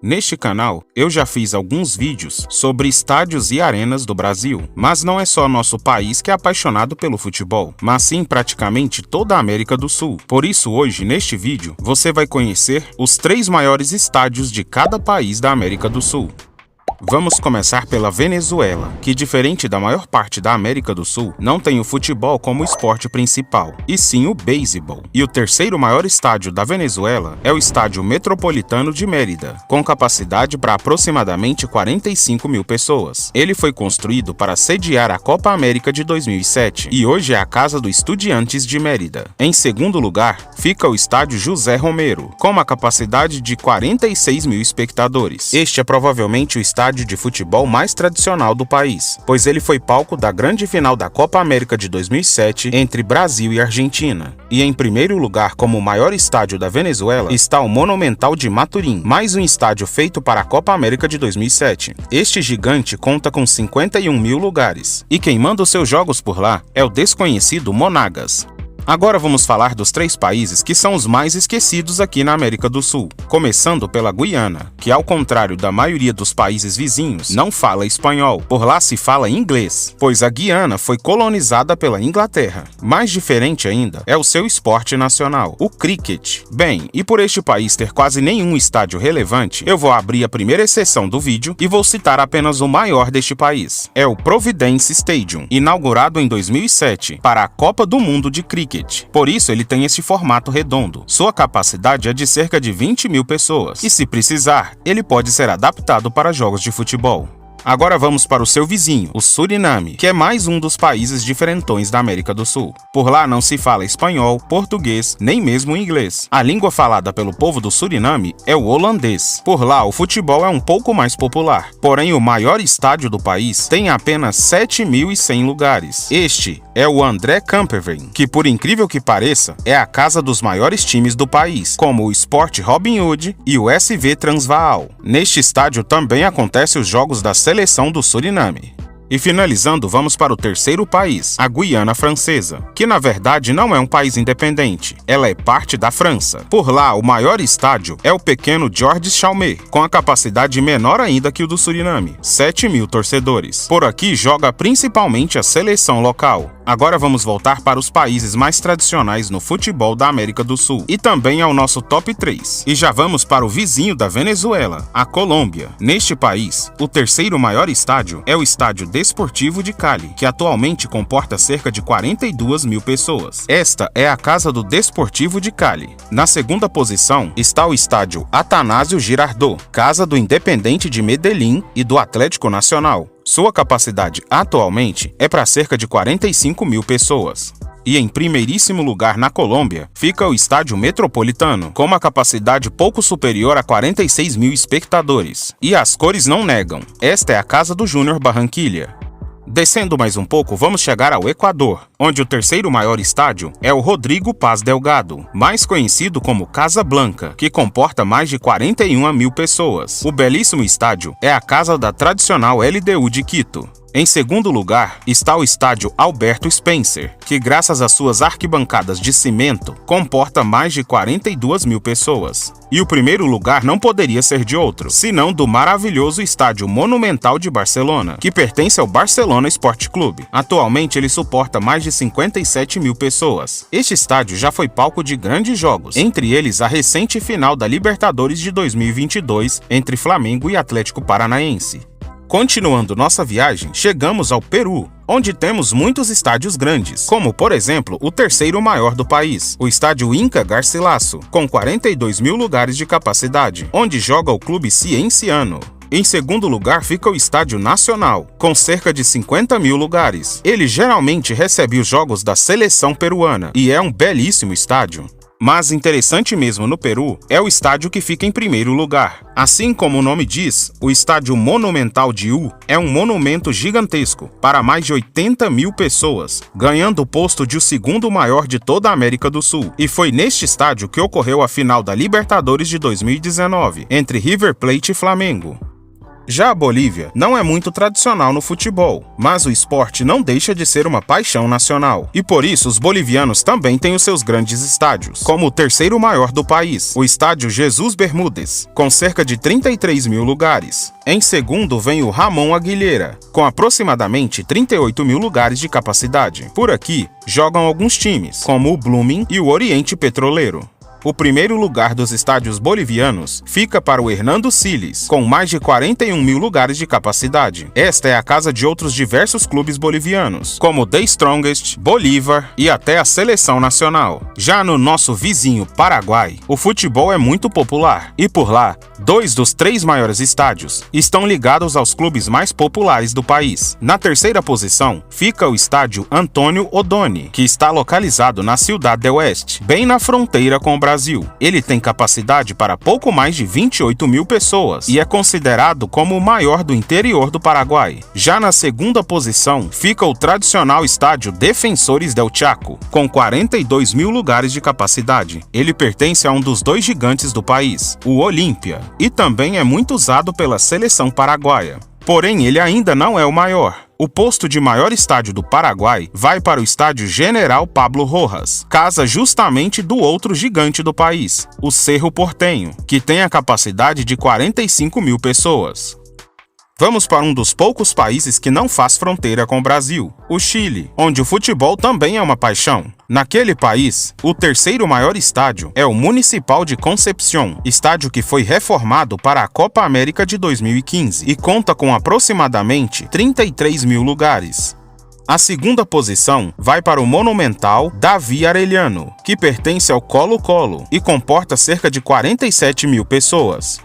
Neste canal, eu já fiz alguns vídeos sobre estádios e arenas do Brasil, mas não é só nosso país que é apaixonado pelo futebol, mas sim praticamente toda a América do Sul. Por isso hoje, neste vídeo, você vai conhecer os 3 maiores estádios de cada país da América do Sul. Vamos começar pela Venezuela, que diferente da maior parte da América do Sul, não tem o futebol como esporte principal, e sim o beisebol. E o terceiro maior estádio da Venezuela é o Estádio Metropolitano de Mérida, com capacidade para aproximadamente 45 mil pessoas. Ele foi construído para sediar a Copa América de 2007 e hoje é a casa do Estudiantes de Mérida. Em segundo lugar, fica o Estádio José Romero, com uma capacidade de 46 mil espectadores. Este é provavelmente o estádio de futebol mais tradicional do país, pois ele foi palco da grande final da Copa América de 2007 entre Brasil e Argentina. E em primeiro lugar, como o maior estádio da Venezuela, está o Monumental de Maturim, mais um estádio feito para a Copa América de 2007. Este gigante conta com 51 mil lugares, e quem manda os seus jogos por lá é o desconhecido Monagas. Agora vamos falar dos 3 países que são os mais esquecidos aqui na América do Sul, começando pela Guiana, que ao contrário da maioria dos países vizinhos, não fala espanhol, por lá se fala inglês, pois a Guiana foi colonizada pela Inglaterra. Mais diferente ainda é o seu esporte nacional, o cricket. Bem, e por este país ter quase nenhum estádio relevante, eu vou abrir a primeira exceção do vídeo e vou citar apenas o maior deste país. É o Providence Stadium, inaugurado em 2007 para a Copa do Mundo de Cricket. Por isso ele tem esse formato redondo. Sua capacidade é de cerca de 20 mil pessoas, e se precisar, ele pode ser adaptado para jogos de futebol. Agora vamos para o seu vizinho, o Suriname, que é mais um dos países diferentões da América do Sul. Por lá não se fala espanhol, português, nem mesmo inglês. A língua falada pelo povo do Suriname é o holandês. Por lá o futebol é um pouco mais popular, porém o maior estádio do país tem apenas 7.100 lugares. Este é o André Camperveen, que por incrível que pareça, é a casa dos maiores times do país, como o Sport Robin Hood e o SV Transvaal. Neste estádio também acontecem os jogos da seleção do Suriname. E finalizando, vamos para o terceiro país, a Guiana Francesa, que na verdade não é um país independente, ela é parte da França. Por lá, o maior estádio é o pequeno Georges Chalmé, com a capacidade menor ainda que o do Suriname, 7 mil torcedores. Por aqui joga principalmente a seleção local. Agora vamos voltar para os países mais tradicionais no futebol da América do Sul, e também ao nosso top 3. E já vamos para o vizinho da Venezuela, a Colômbia. Neste país, o terceiro maior estádio é o Estádio Desportivo de Cali, que atualmente comporta cerca de 42 mil pessoas. Esta é a casa do Desportivo de Cali. Na segunda posição está o Estádio Atanásio Girardot, casa do Independente de Medellín e do Atlético Nacional. Sua capacidade atualmente é para cerca de 45 mil pessoas. E em primeiríssimo lugar na Colômbia fica o Estádio Metropolitano, com uma capacidade pouco superior a 46 mil espectadores. E as cores não negam, esta é a casa do Júnior Barranquilla. Descendo mais um pouco, vamos chegar ao Equador, onde o terceiro maior estádio é o Rodrigo Paz Delgado, mais conhecido como Casa Blanca, que comporta mais de 41 mil pessoas. O belíssimo estádio é a casa da tradicional LDU de Quito. Em segundo lugar está o Estádio Alberto Spencer, que graças às suas arquibancadas de cimento, comporta mais de 42 mil pessoas. E o primeiro lugar não poderia ser de outro, senão do maravilhoso Estádio Monumental de Barcelona, que pertence ao Barcelona Esporte Clube. Atualmente ele suporta mais de 57 mil pessoas. Este estádio já foi palco de grandes jogos, entre eles a recente final da Libertadores de 2022 entre Flamengo e Atlético Paranaense. Continuando nossa viagem, chegamos ao Peru, onde temos muitos estádios grandes, como por exemplo o terceiro maior do país, o Estádio Inca Garcilaso, com 42 mil lugares de capacidade, onde joga o clube Cienciano. Em segundo lugar fica o Estádio Nacional, com cerca de 50 mil lugares. Ele geralmente recebe os jogos da seleção peruana e é um belíssimo estádio. Mas interessante mesmo no Peru é o estádio que fica em primeiro lugar. Assim como o nome diz, o Estádio Monumental de U é um monumento gigantesco para mais de 80 mil pessoas, ganhando o posto de o segundo maior de toda a América do Sul. E foi neste estádio que ocorreu a final da Libertadores de 2019, entre River Plate e Flamengo. Já a Bolívia não é muito tradicional no futebol, mas o esporte não deixa de ser uma paixão nacional. E por isso os bolivianos também têm os seus grandes estádios, como o terceiro maior do país, o estádio Jesus Bermúdez, com cerca de 33 mil lugares. Em segundo vem o Ramon Aguilera, com aproximadamente 38 mil lugares de capacidade. Por aqui jogam alguns times, como o Blooming e o Oriente Petroleiro. O primeiro lugar dos estádios bolivianos fica para o Hernando Siles, com mais de 41 mil lugares de capacidade. Esta é a casa de outros diversos clubes bolivianos, como The Strongest, Bolívar e até a Seleção Nacional. Já no nosso vizinho Paraguai, o futebol é muito popular, e por lá, 2 dos 3 maiores estádios estão ligados aos clubes mais populares do país. Na terceira posição fica o estádio Antônio Odoni, que está localizado na Ciudad del Oeste, bem na fronteira com o Brasil. Ele tem capacidade para pouco mais de 28 mil pessoas e é considerado como o maior do interior do Paraguai. Já na segunda posição fica o tradicional estádio Defensores del Chaco, com 42 mil lugares de capacidade. Ele pertence a um dos 2 gigantes do país, o Olímpia, e também é muito usado pela seleção paraguaia. Porém, ele ainda não é o maior. O posto de maior estádio do Paraguai vai para o estádio General Pablo Rojas, casa justamente do outro gigante do país, o Cerro Porteño, que tem a capacidade de 45 mil pessoas. Vamos para um dos poucos países que não faz fronteira com o Brasil, o Chile, onde o futebol também é uma paixão. Naquele país, o terceiro maior estádio é o Municipal de Concepción, estádio que foi reformado para a Copa América de 2015 e conta com aproximadamente 33 mil lugares. A segunda posição vai para o monumental Davi Arellano, que pertence ao Colo-Colo e comporta cerca de 47 mil pessoas.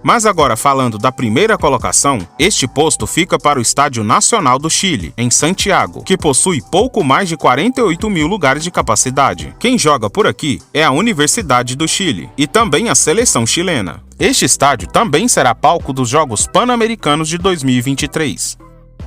Mas agora falando da primeira colocação, este posto fica para o Estádio Nacional do Chile, em Santiago, que possui pouco mais de 48 mil lugares de capacidade. Quem joga por aqui é a Universidade do Chile e também a seleção chilena. Este estádio também será palco dos Jogos Pan-Americanos de 2023.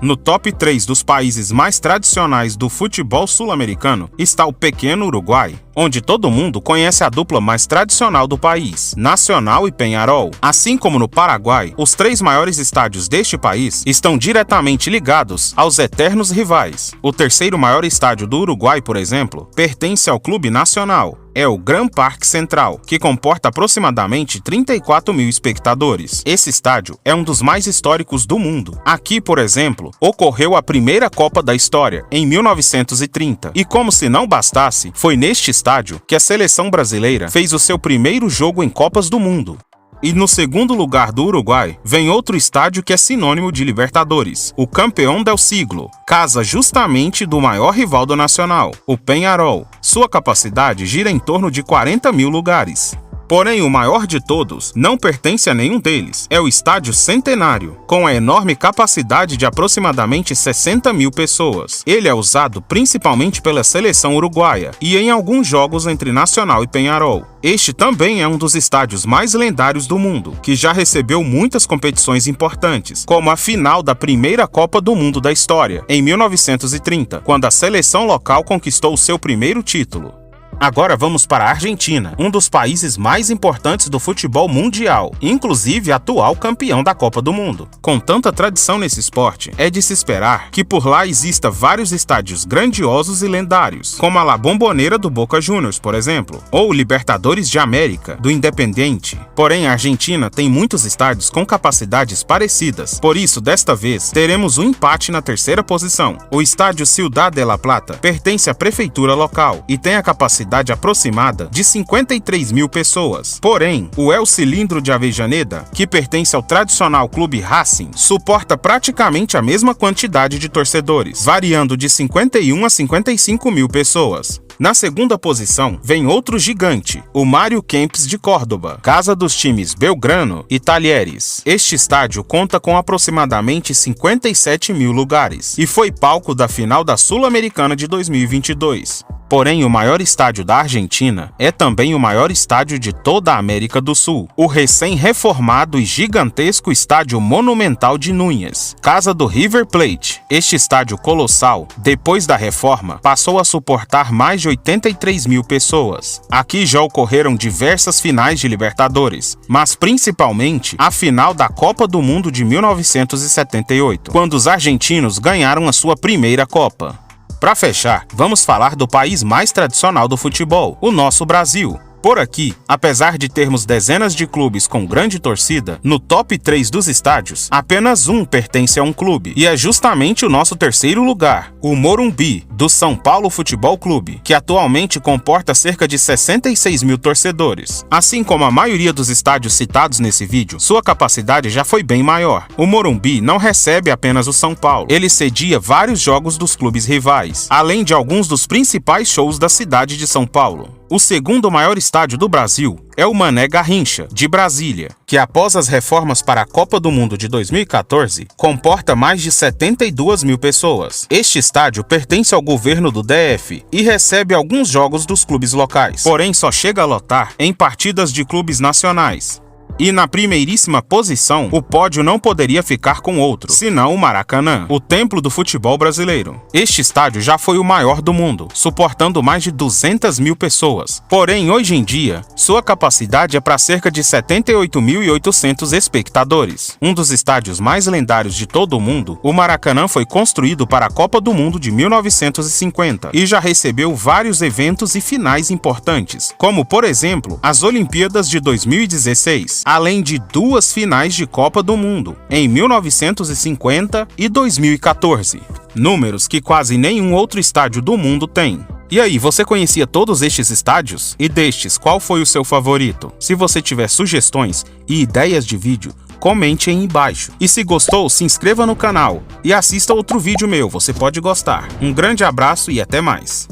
No top 3 dos países mais tradicionais do futebol sul-americano está o pequeno Uruguai, onde todo mundo conhece a dupla mais tradicional do país, Nacional e Peñarol. Assim como no Paraguai, os 3 maiores estádios deste país estão diretamente ligados aos eternos rivais. O terceiro maior estádio do Uruguai, por exemplo, pertence ao Clube Nacional. É o Gran Parque Central, que comporta aproximadamente 34 mil espectadores. Esse estádio é um dos mais históricos do mundo. Aqui, por exemplo, ocorreu a primeira Copa da história, em 1930. E como se não bastasse, foi neste estádio que a seleção brasileira fez o seu primeiro jogo em Copas do Mundo. E no segundo lugar do Uruguai, vem outro estádio que é sinônimo de Libertadores, o Campeón del Siglo, casa justamente do maior rival do Nacional, o Peñarol. Sua capacidade gira em torno de 40 mil lugares. Porém, o maior de todos não pertence a nenhum deles. É o Estádio Centenário, com a enorme capacidade de aproximadamente 60 mil pessoas. Ele é usado principalmente pela seleção uruguaia e em alguns jogos entre Nacional e Peñarol. Este também é um dos estádios mais lendários do mundo, que já recebeu muitas competições importantes, como a final da primeira Copa do Mundo da história, em 1930, quando a seleção local conquistou o seu primeiro título. Agora vamos para a Argentina, um dos países mais importantes do futebol mundial, inclusive atual campeão da Copa do Mundo. Com tanta tradição nesse esporte, é de se esperar que por lá exista vários estádios grandiosos e lendários, como a La Bombonera do Boca Juniors, por exemplo, ou o Libertadores de América, do Independiente. Porém, a Argentina tem muitos estádios com capacidades parecidas, por isso, desta vez, teremos um empate na terceira posição. O estádio Ciudad de la Plata pertence à prefeitura local e tem a capacidade aproximada de 53 mil pessoas. Porém, o El Cilindro de Avellaneda, que pertence ao tradicional clube Racing, suporta praticamente a mesma quantidade de torcedores, variando de 51 a 55 mil pessoas. Na segunda posição, vem outro gigante, o Mário Kempes de Córdoba, casa dos times Belgrano e Talheres. Este estádio conta com aproximadamente 57 mil lugares e foi palco da final da Sul-Americana de 2022. Porém, o maior estádio da Argentina é também o maior estádio de toda a América do Sul, o recém-reformado e gigantesco Estádio Monumental de Núñez, casa do River Plate. Este estádio colossal, depois da reforma, passou a suportar mais de 83 mil pessoas. Aqui já ocorreram diversas finais de Libertadores, mas principalmente a final da Copa do Mundo de 1978, quando os argentinos ganharam a sua primeira Copa. Para fechar, vamos falar do país mais tradicional do futebol, o nosso Brasil. Por aqui, apesar de termos dezenas de clubes com grande torcida, no top 3 dos estádios, apenas um pertence a um clube, e é justamente o nosso terceiro lugar, o Morumbi, do São Paulo Futebol Clube, que atualmente comporta cerca de 66 mil torcedores. Assim como a maioria dos estádios citados nesse vídeo, sua capacidade já foi bem maior. O Morumbi não recebe apenas o São Paulo, ele cedia vários jogos dos clubes rivais, além de alguns dos principais shows da cidade de São Paulo. O segundo maior estádio do Brasil é o Mané Garrincha, de Brasília, que após as reformas para a Copa do Mundo de 2014, comporta mais de 72 mil pessoas. Este estádio pertence ao governo do DF e recebe alguns jogos dos clubes locais, porém só chega a lotar em partidas de clubes nacionais. E na primeiríssima posição, o pódio não poderia ficar com outro, senão o Maracanã, o templo do futebol brasileiro. Este estádio já foi o maior do mundo, suportando mais de 200 mil pessoas. Porém, hoje em dia, sua capacidade é para cerca de 78.800 espectadores. Um dos estádios mais lendários de todo o mundo, o Maracanã foi construído para a Copa do Mundo de 1950 e já recebeu vários eventos e finais importantes, como, por exemplo, as Olimpíadas de 2016. Além de 2 finais de Copa do Mundo, em 1950 e 2014. Números que quase nenhum outro estádio do mundo tem. E aí, você conhecia todos estes estádios? E destes, qual foi o seu favorito? Se você tiver sugestões e ideias de vídeo, comente aí embaixo. E se gostou, se inscreva no canal e assista outro vídeo meu, você pode gostar. Um grande abraço e até mais.